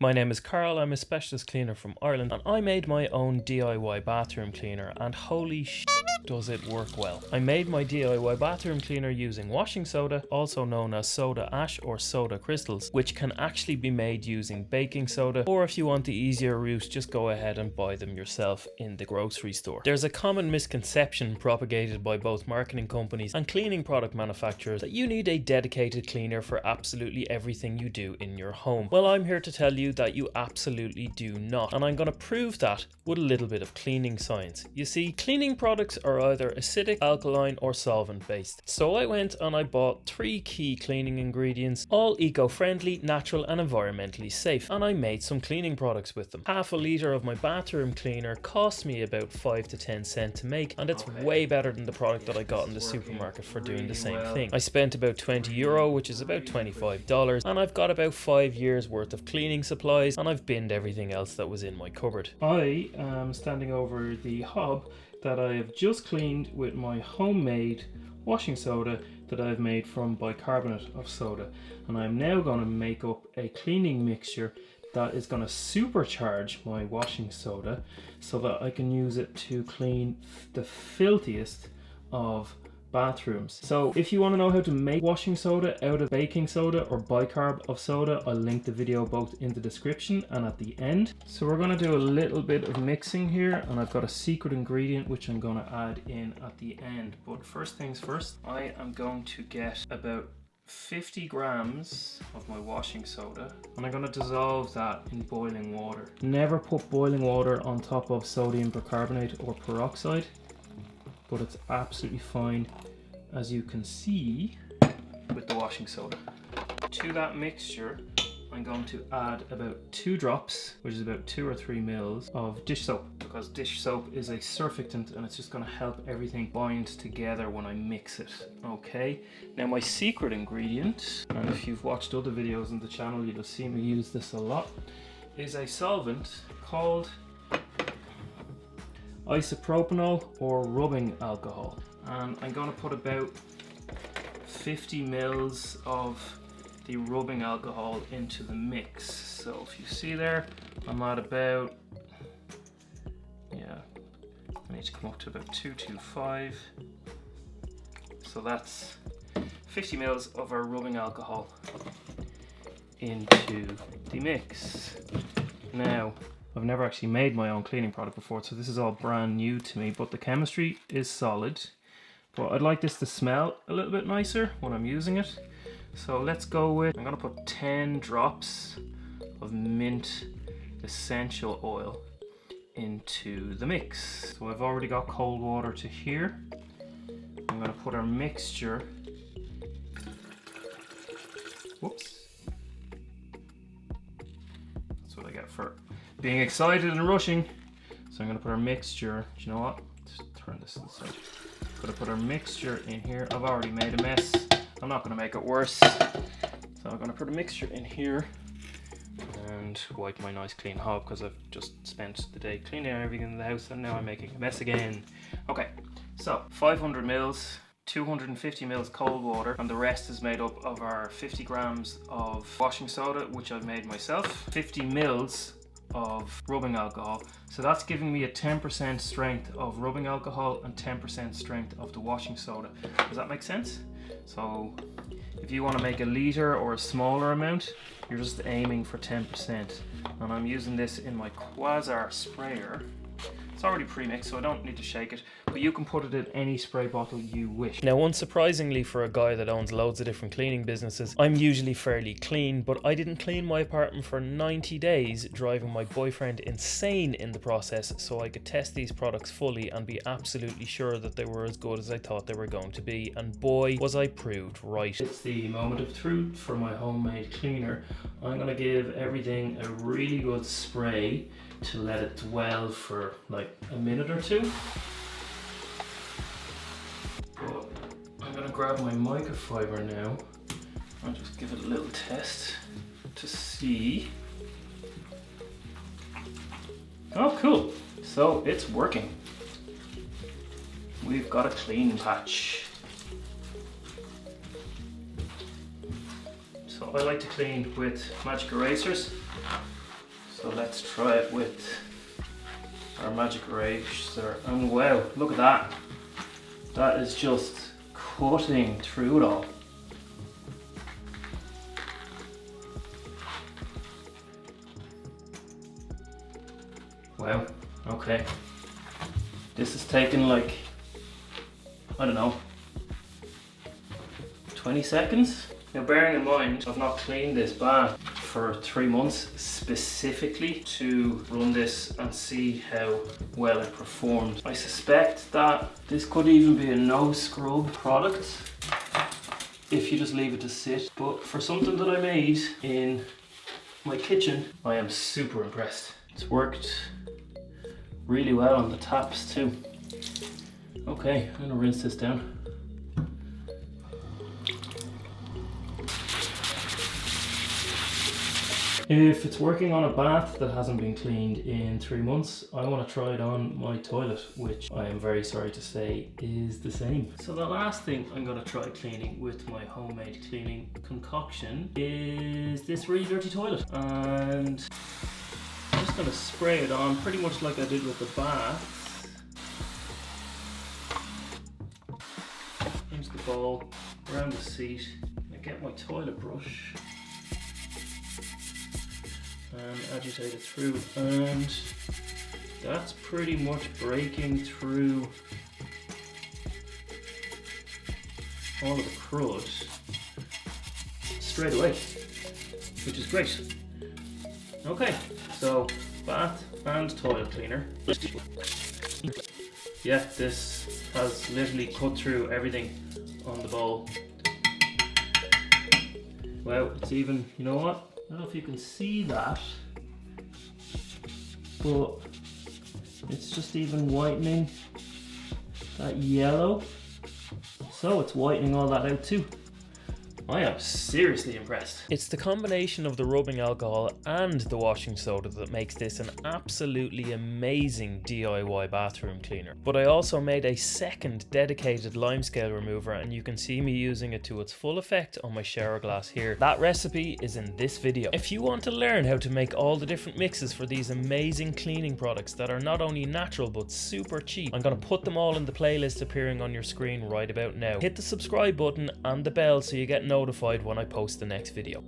My name is Carl, I'm a specialist cleaner from Ireland, and I made my own DIY bathroom cleaner, and holy sh** does it work well. I made my DIY bathroom cleaner using washing soda, also known as soda ash or soda crystals, which can actually be made using baking soda, or if you want the easier route, just go ahead and buy them yourself in the grocery store. There's a common misconception propagated by both marketing companies and cleaning product manufacturers that you need a dedicated cleaner for absolutely everything you do in your home. Well, I'm here to tell you that you absolutely do not, and I'm going to prove that with a little bit of cleaning science. You see, cleaning products are either acidic, alkaline or solvent based. So I went and I bought 3 key cleaning ingredients, all eco-friendly, natural and environmentally safe, and I made some cleaning products with them. Half a litre of my bathroom cleaner cost me about 5 to 10 cents to make, and it's way better than the product that I got in the supermarket for doing the same thing. I spent about €20, which is about $25, and I've got about 5 years worth of cleaning supplies, and I've binned everything else that was in my cupboard. I am standing over the hob that I have just cleaned with my homemade washing soda that I've made from bicarbonate of soda, and I'm now going to make up a cleaning mixture that is going to supercharge my washing soda so that I can use it to clean the filthiest of bathrooms. So if you want to know how to make washing soda out of baking soda or bicarb of soda, I'll link the video both in the description and at the end. So we're going to do a little bit of mixing here, and I've got a secret ingredient which I'm going to add in at the end. But first things first, I am going to get about 50 grams of my washing soda, and I'm going to dissolve that in boiling water. Never put boiling water on top of sodium bicarbonate or peroxide, but it's absolutely fine, as you can see with the washing soda. To that mixture, I'm going to add about 2 drops, which is about 2 or 3 mils of dish soap, because dish soap is a surfactant and it's just going to help everything bind together when I mix it. Okay, now my secret ingredient, and if you've watched other videos on the channel you'll have seen me use this a lot, is a solvent called isopropanol or rubbing alcohol, and I'm going to put about 50 mils of the rubbing alcohol into the mix. So if you see there, I'm at about, I need to come up to about 225. So that's 50 mils of our rubbing alcohol into the mix. Now, I've never actually made my own cleaning product before, so this is all brand new to me, but the chemistry is solid. But I'd like this to smell a little bit nicer when I'm using it. So let's go with, I'm gonna put 10 drops of mint essential oil into the mix. So I've already got cold water to here. I'm gonna put our mixture, whoops. That's what I get for being excited and rushing. So I'm going to put our mixture, do you know what? Just turn this to the side. I'm going to put our mixture in here. I've already made a mess. I'm not going to make it worse. So I'm going to put a mixture in here and wipe my nice clean hob, because I've just spent the day cleaning everything in the house and now I'm making a mess again. Okay, so 500 mils, 250 mils cold water, and the rest is made up of our 50 grams of washing soda, which I've made myself, 50 mils of rubbing alcohol. So that's giving me a 10% strength of rubbing alcohol and 10% strength of the washing soda. Does that make sense? So if you want to make a litre or a smaller amount, you're just aiming for 10%. And I'm using this in my Quasar sprayer. It's already pre-mixed, so I don't need to shake it, but you can put it in any spray bottle you wish. Now, unsurprisingly for a guy that owns loads of different cleaning businesses, I'm usually fairly clean, but I didn't clean my apartment for 90 days, driving my boyfriend insane in the process, so I could test these products fully and be absolutely sure that they were as good as I thought they were going to be, and boy, was I proved right. It's the moment of truth for my homemade cleaner. I'm going to give everything a really good spray to let it dwell for like a minute or two. But I'm going to grab my microfiber now and just give it a little test to see. Oh, cool. So it's working. We've got a clean patch. So I like to clean with magic erasers. So let's try it with our Magic Eraser. And wow, look at that. That is just cutting through it all. Wow, okay. This is taking like, I don't know, 20 seconds? Now bearing in mind, I've not cleaned this bath for 3 months specifically to run this and see how well it performed. I suspect that this could even be a no scrub product if you just leave it to sit. But for something that I made in my kitchen, I am super impressed. It's worked really well on the taps too. Okay, I'm gonna rinse this down. If it's working on a bath that hasn't been cleaned in 3 months, I want to try it on my toilet, which I am very sorry to say is the same. So the last thing I'm going to try cleaning with my homemade cleaning concoction is this really dirty toilet. And I'm just going to spray it on pretty much like I did with the bath. Into the bowl, around the seat. I get my toilet brush and agitate it through, and that's pretty much breaking through all of the crud straight away, which is great. Okay, so bath and toilet cleaner. Yeah, this has literally cut through everything on the bowl. Wow, it's even, you know what? I don't know if you can see that, but it's just even whitening that yellow. So it's whitening all that out too. I am seriously impressed. It's the combination of the rubbing alcohol and the washing soda that makes this an absolutely amazing DIY bathroom cleaner. But I also made a second dedicated limescale remover, and you can see me using it to its full effect on my shower glass here. That recipe is in this video. If you want to learn how to make all the different mixes for these amazing cleaning products that are not only natural but super cheap, I'm going to put them all in the playlist appearing on your screen right about now. Hit the subscribe button and the bell so you get notified when I post the next video.